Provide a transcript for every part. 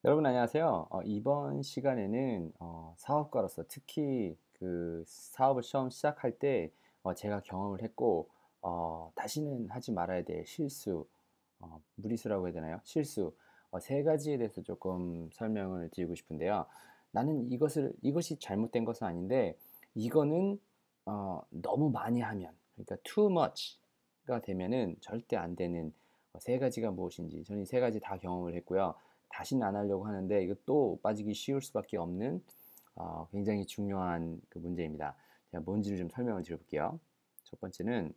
여러분 안녕하세요. 이번 시간에는 사업가로서 특히 그 사업을 처음 시작할 때 제가 경험을 했고 다시는 하지 말아야 될 실수, 무리수라고 해야 되나요? 실수 세 가지에 대해서 조금 설명을 드리고 싶은데요. 나는 이것이 잘못된 것은 아닌데 이거는 너무 많이 하면 그러니까 too much가 되면은 절대 안 되는 세 가지가 무엇인지 저는 이 세 가지 다 경험을 했고요. 다시는 안 하려고 하는데 이것도 빠지기 쉬울 수밖에 없는 굉장히 중요한 그 문제입니다. 제가 뭔지를 좀 설명을 드려볼게요. 첫 번째는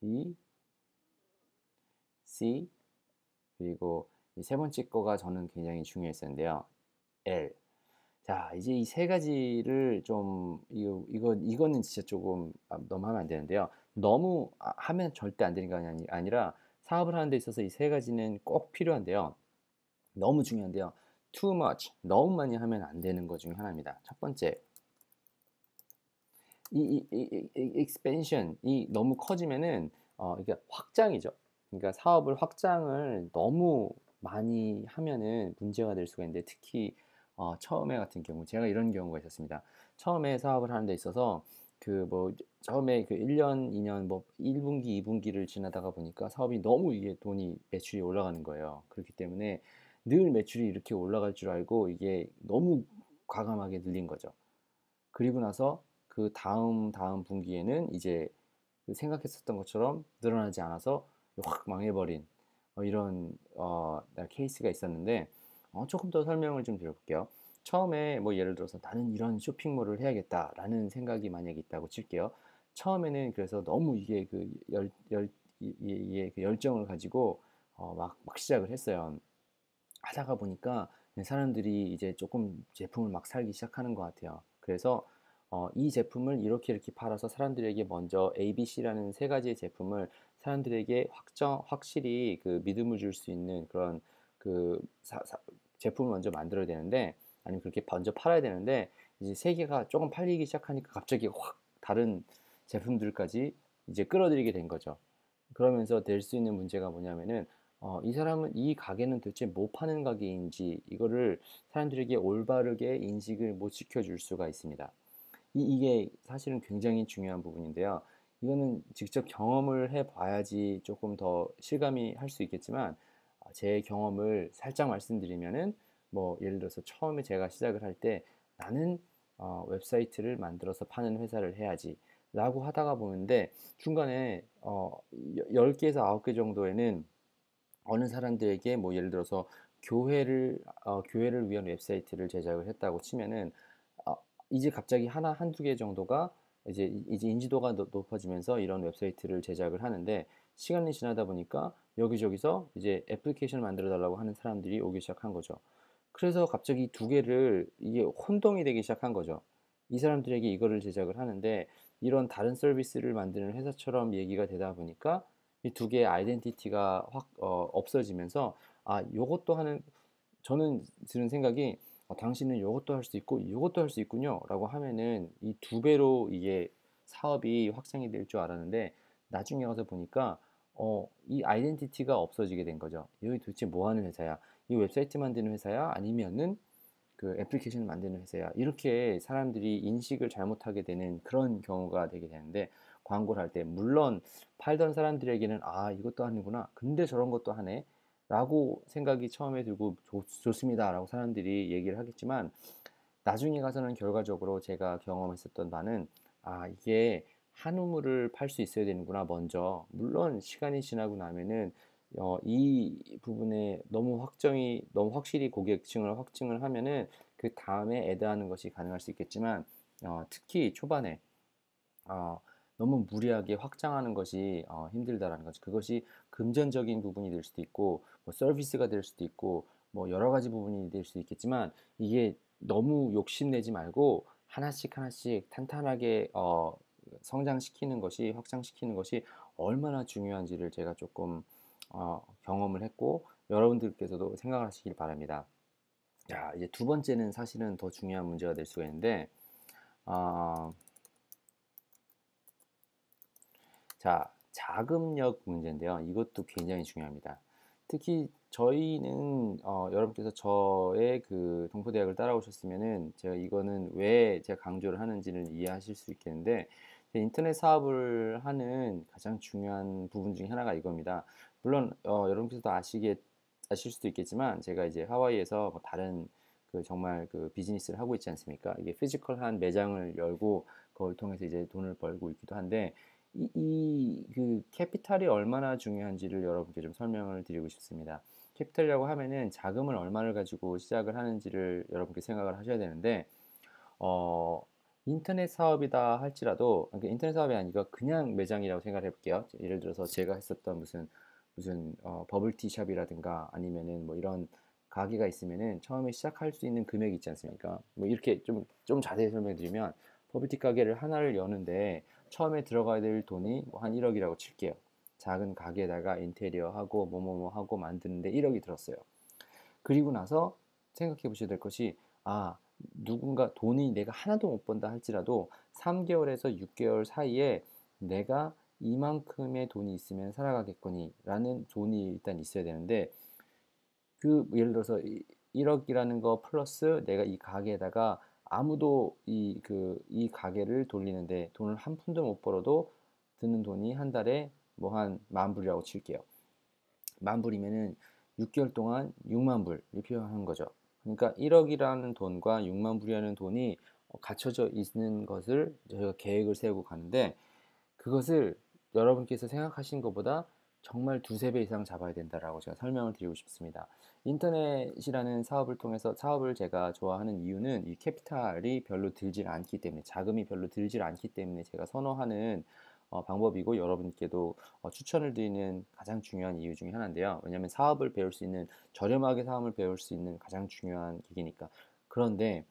E, C 그리고 이 세 번째 거가 저는 굉장히 중요했었는데요. L. 자, 이제 이 세 가지를 좀 이거는 진짜 조금 너무 하면 안 되는데요. 너무 하면 절대 안 되는 게 아니라 사업을 하는 데 있어서 이 세 가지는 꼭 필요한데요. 너무 중요한데요. Too much, 너무 많이 하면 안 되는 것 중에 하나입니다. 첫 번째, expansion이 너무 커지면은 이게 확장이죠. 그러니까 사업을 확장을 너무 많이 하면은 문제가 될 수가 있는데 특히 처음에 같은 경우 제가 이런 경우가 있었습니다. 처음에 사업을 하는 데 있어서 그 뭐 처음에 그 1년, 2년 뭐 1분기, 2분기를 지나다가 보니까 사업이 너무 이게 돈이 매출이 올라가는 거예요. 그렇기 때문에 늘 매출이 이렇게 올라갈 줄 알고 이게 너무 과감하게 늘린 거죠. 그리고 나서 그 다음 분기에는 이제 그 생각했었던 것처럼 늘어나지 않아서 확 망해버린 이런 케이스가 있었는데 조금 더 설명을 좀 드려볼게요. 처음에 뭐 예를 들어서 나는 이런 쇼핑몰을 해야겠다라는 생각이 만약에 있다고 칠게요. 처음에는 그래서 너무 이게 그 이게 그 열정을 가지고 막 시작을 했어요. 하다가 보니까 사람들이 이제 조금 제품을 막 살기 시작하는 것 같아요. 그래서 이 제품을 이렇게 팔아서 사람들에게 먼저 ABC라는 세 가지의 제품을 사람들에게 확실히 그 믿음을 줄 수 있는 그런 그 제품을 먼저 만들어야 되는데 아니면 그렇게 먼저 팔아야 되는데 이제 세 개가 조금 팔리기 시작하니까 갑자기 확 다른 제품들까지 이제 끌어들이게 된 거죠. 그러면서 될 수 있는 문제가 뭐냐면은 이 사람은 이 가게는 도대체 뭐 파는 가게인지 이거를 사람들에게 올바르게 인식을 못 시켜줄 수가 있습니다. 이게 사실은 굉장히 중요한 부분인데요. 이거는 직접 경험을 해봐야지 조금 더 실감이 할 수 있겠지만 제 경험을 살짝 말씀드리면은 뭐 예를 들어서 처음에 제가 시작을 할 때 나는 웹사이트를 만들어서 파는 회사를 해야지 라고 하다가 보는데 중간에 10개에서 9개 정도에는 어느 사람들에게 뭐 예를 들어서 교회를 위한 웹사이트를 제작을 했다고 치면은 어, 이제 갑자기 하나 한두 개 정도가 이제 인지도가 높아지면서 이런 웹사이트를 제작을 하는데 시간이 지나다 보니까 여기저기서 이제 애플리케이션을 만들어 달라고 하는 사람들이 오기 시작한 거죠. 그래서 갑자기 두 개를 이게 혼동이 되기 시작한 거죠. 이 사람들에게 이거를 제작을 하는데 이런 다른 서비스를 만드는 회사처럼 얘기가 되다 보니까 이 두 개의 아이덴티티가 확 없어지면서 요것도 하는 저는 드는 생각이 당신은 요것도 할 수 있고 요것도 할 수 있군요 라고 하면은 이 두 배로 이게 사업이 확장이 될 줄 알았는데 나중에 가서 보니까 이 아이덴티티가 없어지게 된 거죠. 여기 도대체 뭐 하는 회사야? 이 웹사이트 만드는 회사야? 아니면은 그 애플리케이션을 만드는 회사야. 이렇게 사람들이 인식을 잘못하게 되는 그런 경우가 되게 되는데 광고를 할 때 물론 팔던 사람들에게는 이것도 하는구나. 근데 저런 것도 하네. 라고 생각이 처음에 들고 좋습니다. 라고 사람들이 얘기를 하겠지만 나중에 가서는 결과적으로 제가 경험했었던 바는 이게 한 우물을 팔 수 있어야 되는구나 먼저 물론 시간이 지나고 나면은 이 부분에 너무 확실히 고객층을 확증을 하면은 그 다음에 애드하는 것이 가능할 수 있겠지만 특히 초반에 어, 너무 무리하게 확장하는 것이 힘들다라는 거죠. 그것이 금전적인 부분이 될 수도 있고 뭐 서비스가 될 수도 있고 뭐 여러 가지 부분이 될 수도 있겠지만 이게 너무 욕심내지 말고 하나씩 하나씩 탄탄하게 성장시키는 것이 확장시키는 것이 얼마나 중요한지를 제가 조금 경험을 했고 여러분들께서도 생각을 하시길 바랍니다. 자, 이제 두 번째는 사실은 더 중요한 문제가 될 수가 있는데 어, 자, 자금력 문제인데요. 이것도 굉장히 중요합니다. 특히 저희는 여러분께서 저의 그 동포대학을 따라오셨으면은 제가 이거는 왜 제가 강조를 하는지를 이해하실 수 있겠는데 인터넷 사업을 하는 가장 중요한 부분 중에 하나가 이겁니다. 물론 여러분께서도 아실 수도 있겠지만 제가 이제 하와이에서 뭐 다른 그 정말 그 비즈니스를 하고 있지 않습니까? 이게 피지컬한 매장을 열고 그걸 통해서 이제 돈을 벌고 있기도 한데 그 캐피탈이 얼마나 중요한지를 여러분께 좀 설명을 드리고 싶습니다. 캐피탈이라고 하면은 자금을 얼마를 가지고 시작을 하는지를 여러분께 생각을 하셔야 되는데 어, 인터넷 사업이다 할지라도 그러니까 인터넷 사업이 아니라 그냥 매장이라고 생각을 해볼게요. 예를 들어서 제가 했었던 무슨 버블티 샵이라든가 아니면은 뭐 이런 가게가 있으면은 처음에 시작할 수 있는 금액이 있지 않습니까? 뭐 이렇게 좀 자세히 설명드리면 버블티 가게를 하나를 여는데 처음에 들어가야 될 돈이 뭐 한 1억이라고 칠게요. 작은 가게에다가 인테리어 하고 뭐뭐뭐 하고 만드는데 1억이 들었어요. 그리고 나서 생각해 보셔야 될 것이 아, 누군가 돈이 내가 하나도 못 번다 할지라도 3개월에서 6개월 사이에 내가 이만큼의 돈이 있으면 살아가겠거니 라는 돈이 일단 있어야 되는데 그 예를 들어서 1억이라는 거 플러스 내가 이 가게에다가 아무도 이 가게를 돌리는데 돈을 한 푼도 못 벌어도 드는 돈이 한 달에 뭐 한 만 불이라고 칠게요. 만 불이면은 6개월 동안 6만 불이 필요한 거죠. 그러니까 1억이라는 돈과 6만 불이라는 돈이 갖춰져 있는 것을 저희가 계획을 세우고 가는데 그것을 여러분께서 생각하신 것보다 정말 두세 배 이상 잡아야 된다라고 제가 설명을 드리고 싶습니다. 인터넷이라는 사업을 통해서 사업을 제가 좋아하는 이유는 이 캐피탈이 별로 들질 않기 때문에 자금이 별로 들질 않기 때문에 제가 선호하는 방법이고 여러분께도 추천을 드리는 가장 중요한 이유 중에 하나인데요. 왜냐하면 사업을 배울 수 있는 저렴하게 사업을 배울 수 있는 가장 중요한 계기니까. 그런데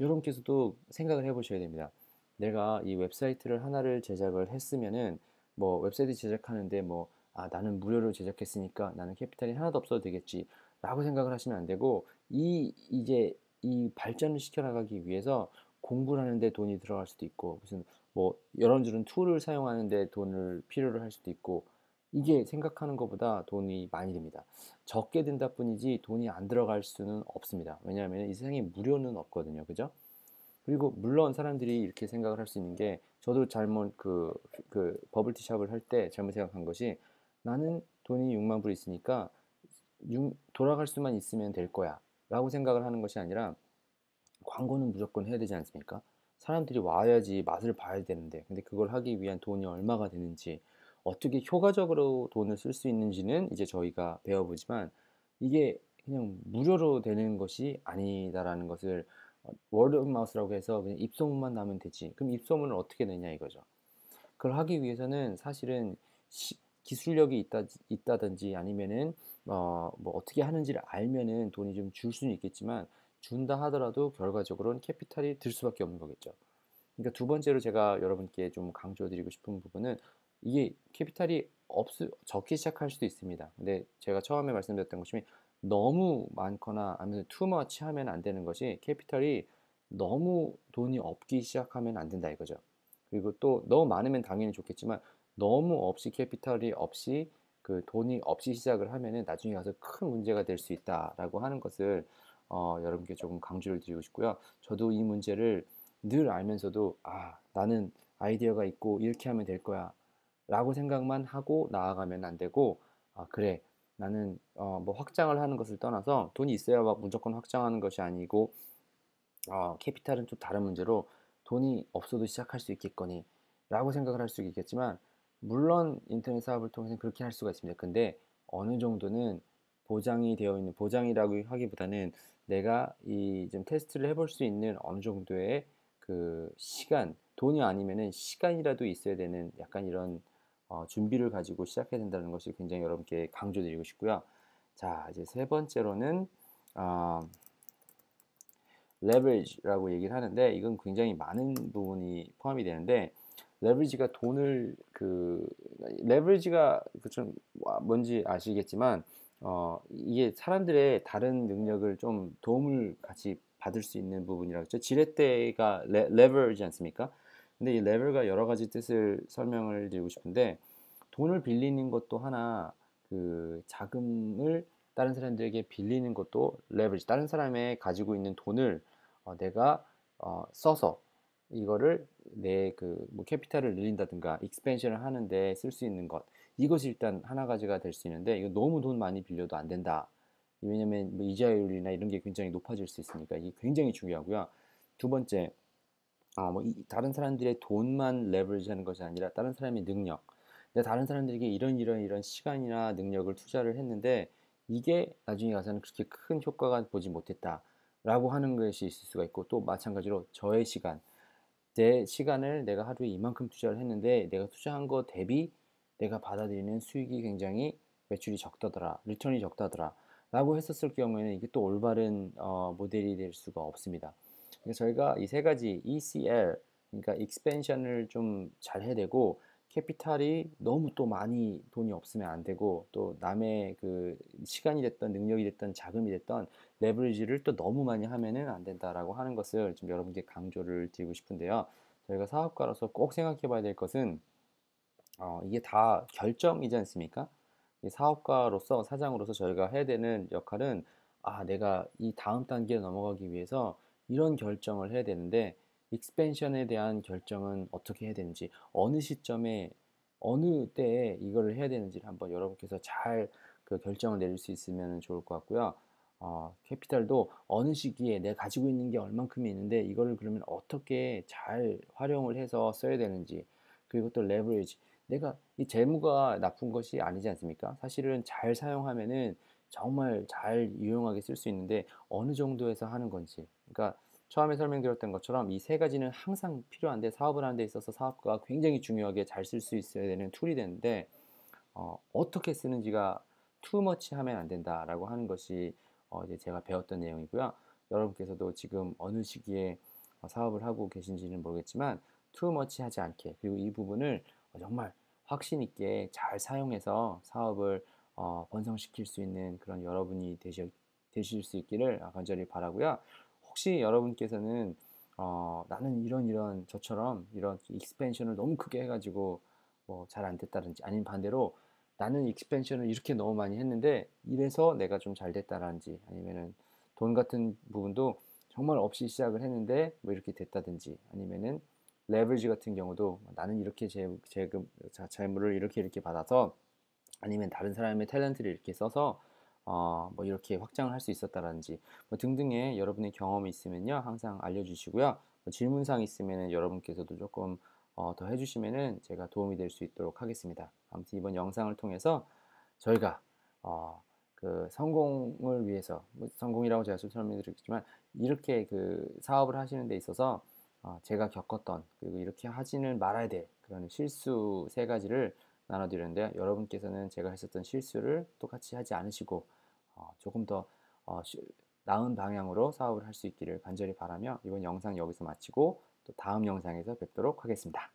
여러분께서도 생각을 해보셔야 됩니다. 내가 이 웹사이트를 하나를 제작을 했으면은 뭐 웹사이트 제작하는데 뭐 나는 무료로 제작했으니까 나는 캐피탈이 하나도 없어도 되겠지 라고 생각을 하시면 안 되고 이제 이 발전을 시켜나가기 위해서 공부를 하는데 돈이 들어갈 수도 있고 무슨 뭐 이런저런 툴을 사용하는데 돈을 필요로 할 수도 있고 이게 생각하는 것보다 돈이 많이 듭니다. 적게 든다 뿐이지 돈이 안 들어갈 수는 없습니다. 왜냐하면 이 세상에 무료는 없거든요. 그죠? 그리고 물론 사람들이 이렇게 생각을 할 수 있는 게 저도 잘못 그 버블티 샵을 할 때 잘못 생각한 것이 나는 돈이 6만 불 있으니까 돌아갈 수만 있으면 될 거야 라고 생각을 하는 것이 아니라 광고는 무조건 해야 되지 않습니까? 사람들이 와야지 맛을 봐야 되는데 근데 그걸 하기 위한 돈이 얼마가 되는지 어떻게 효과적으로 돈을 쓸 수 있는지는 이제 저희가 배워보지만 이게 그냥 무료로 되는 것이 아니다라는 것을 워드 오브 마우스라고 해서 그냥 입소문만 나면 되지. 그럼 입소문을 어떻게 내냐 이거죠. 그걸 하기 위해서는 사실은 기술력이 있다든지 아니면은 뭐 어떻게 하는지를 알면은 돈이 좀 줄 수는 있겠지만 준다 하더라도 결과적으로는 캐피탈이 들 수밖에 없는 거겠죠. 그러니까 두 번째로 제가 여러분께 좀 강조드리고 싶은 부분은 이게 캐피탈이 적기 시작할 수도 있습니다. 근데 제가 처음에 말씀드렸던 것이 너무 많거나 아니면 투머치 하면 안 되는 것이 캐피탈이 너무 돈이 없기 시작하면 안 된다 이거죠. 그리고 또 너무 많으면 당연히 좋겠지만 너무 없이 캐피탈이 없이 그 돈이 없이 시작을 하면은 나중에 가서 큰 문제가 될 수 있다라고 하는 것을 여러분께 조금 강조를 드리고 싶고요. 저도 이 문제를 늘 알면서도 나는 아이디어가 있고 이렇게 하면 될 거야 라고 생각만 하고 나아가면 안 되고 그래 나는 뭐 확장을 하는 것을 떠나서 돈이 있어야 막 무조건 확장하는 것이 아니고 캐피탈은 좀 다른 문제로 돈이 없어도 시작할 수 있겠거니 라고 생각을 할 수 있겠지만 물론 인터넷 사업을 통해서 그렇게 할 수가 있습니다. 근데 어느 정도는 보장이 되어 있는 보장이라고 하기보다는 내가 이 좀 테스트를 해볼 수 있는 어느 정도의 그 시간 돈이 아니면은 시간이라도 있어야 되는 약간 이런 준비를 가지고 시작해야 된다는 것을 굉장히 여러분께 강조드리고 싶고요. 자 이제 세 번째로는 어, 레버리지라고 얘기를 하는데 이건 굉장히 많은 부분이 포함이 되는데 레버리지가 돈을 레버리지가 좀 뭔지 아시겠지만 이게 사람들의 다른 능력을 좀 도움을 같이 받을 수 있는 부분이라고 했죠. 지렛대가 레버리지 않습니까? 근데 이 레버가 여러 가지 뜻을 설명을 드리고 싶은데 돈을 빌리는 것도 하나 그 자금을 다른 사람들에게 빌리는 것도 레버리지. 다른 사람의 가지고 있는 돈을 내가 써서 이거를 내 그 뭐 캐피탈을 늘린다든가 익스펜션을 하는데 쓸 수 있는 것. 이것이 일단 하나 가지가 될 수 있는데 이거 너무 돈 많이 빌려도 안 된다. 왜냐면 뭐 이자율이나 이런 게 굉장히 높아질 수 있으니까 이게 굉장히 중요하고요. 두 번째, 다른 사람들의 돈만 레버리지하는 것이 아니라 다른 사람의 능력. 내가 다른 사람들에게 이런 시간이나 능력을 투자를 했는데 이게 나중에 가서는 그렇게 큰 효과가 보지 못했다라고 하는 것이 있을 수가 있고 또 마찬가지로 저의 시간, 내 시간을 내가 하루에 이만큼 투자를 했는데 내가 투자한 거 대비 내가 받아들이는 수익이 굉장히 매출이 적다더라, 리턴이 적다더라 라고 했었을 경우에는 이게 또 올바른 모델이 될 수가 없습니다. 그래서 저희가 이 세 가지 ECL, 그러니까 익스펜션을 좀 잘 해야 되고 캐피탈이 너무 또 많이 돈이 없으면 안 되고 또 남의 그 시간이 됐던 능력이 됐던 자금이 됐던 레버리지를 또 너무 많이 하면은 안 된다라고 하는 것을 좀 여러분께 강조를 드리고 싶은데요. 저희가 사업가로서 꼭 생각해 봐야 될 것은 이게 다 결정이지 않습니까? 이 사업가로서 사장으로서 저희가 해야 되는 역할은 내가 이 다음 단계로 넘어가기 위해서 이런 결정을 해야 되는데 익스펜션에 대한 결정은 어떻게 해야 되는지 어느 시점에 어느 때에 이거를 해야 되는지를 한번 여러분께서 잘 그 결정을 내릴 수 있으면 좋을 것 같고요. 캐피탈도 어느 시기에 내가 가지고 있는 게 얼만큼이 있는데 이거를 그러면 어떻게 잘 활용을 해서 써야 되는지 그리고 또 레버리지 내가 이 재무가 나쁜 것이 아니지 않습니까? 사실은 잘 사용하면은 정말 잘 유용하게 쓸 수 있는데 어느 정도에서 하는 건지. 그러니까 처음에 설명드렸던 것처럼 이 세 가지는 항상 필요한데 사업을 하는 데 있어서 사업가가 굉장히 중요하게 잘 쓸 수 있어야 되는 툴이 되는데 어떻게 쓰는지가 투머치 하면 안 된다라고 하는 것이 이제 제가 배웠던 내용이고요. 여러분께서도 지금 어느 시기에 사업을 하고 계신지는 모르겠지만 투머치 하지 않게 그리고 이 부분을 정말 확신 있게 잘 사용해서 사업을 번성시킬 수 있는 그런 여러분이 되실 수 있기를 간절히 바라고요. 혹시 여러분께서는 나는 이런 저처럼 이런 익스펜션을 너무 크게 해가지고 뭐 잘 안 됐다든지 아니면 반대로 나는 익스펜션을 이렇게 너무 많이 했는데 이래서 내가 좀 잘 됐다라든지 아니면은 돈 같은 부분도 정말 없이 시작을 했는데 뭐 이렇게 됐다든지 아니면은 레버리지 같은 경우도 나는 이렇게 재물을 이렇게 받아서 아니면 다른 사람의 탤런트를 이렇게 써서 뭐 이렇게 확장을 할 수 있었다라든지 뭐 등등의 여러분의 경험이 있으면요 항상 알려주시고요. 뭐 질문사항 있으면은 여러분께서도 조금 더 해주시면은 제가 도움이 될 수 있도록 하겠습니다. 아무튼 이번 영상을 통해서 저희가 그 성공을 위해서 뭐 성공이라고 제가 설명드렸지만 이렇게 그 사업을 하시는 데 있어서 제가 겪었던 그리고 이렇게 하지는 말아야 될 그런 실수 세 가지를 나눠드렸는데요. 여러분께서는 제가 했었던 실수를 똑같이 하지 않으시고 조금 더 나은 방향으로 사업을 할 수 있기를 간절히 바라며 이번 영상 여기서 마치고 또 다음 영상에서 뵙도록 하겠습니다.